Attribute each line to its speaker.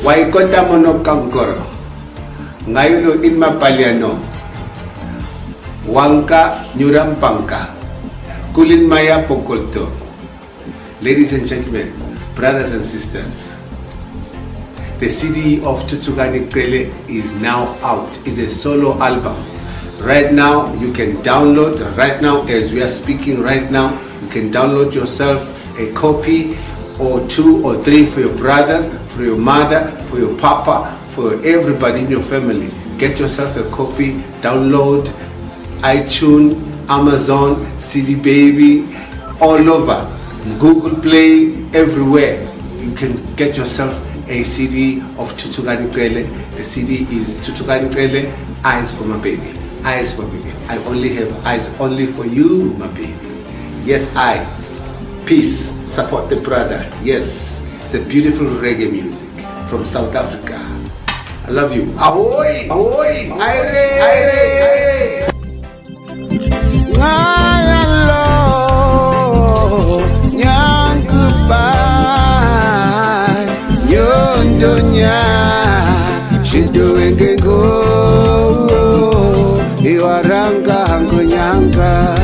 Speaker 1: Waikota mono kankoro. Ngayuno in mapaliano. Wanka nyurampanka. Kulin maya pokolto. Ladies and gentlemen, brothers and sisters, the CD of Tutsugani Kwele is now out. It's a solo album. Right now, you can download, right now, as we are speaking right now, you can download yourself a copy or 2 or 3 for your brothers, for your mother, for your papa, for everybody in your family. Get yourself a copy, download, iTunes, Amazon, CD Baby, all over, Google Play, everywhere. You can get yourself a CD of Tutsugani Kwele. The CD is Tutsugani Kwele, Eyes for My Baby. Eyes for baby. I only have eyes only for you, my baby. Yes, I. Peace. Support the brother. Yes. It's a beautiful reggae music from South Africa. I love you. Ahoy! Ahoy! Aire! Aire! Iwaranga hango nyanga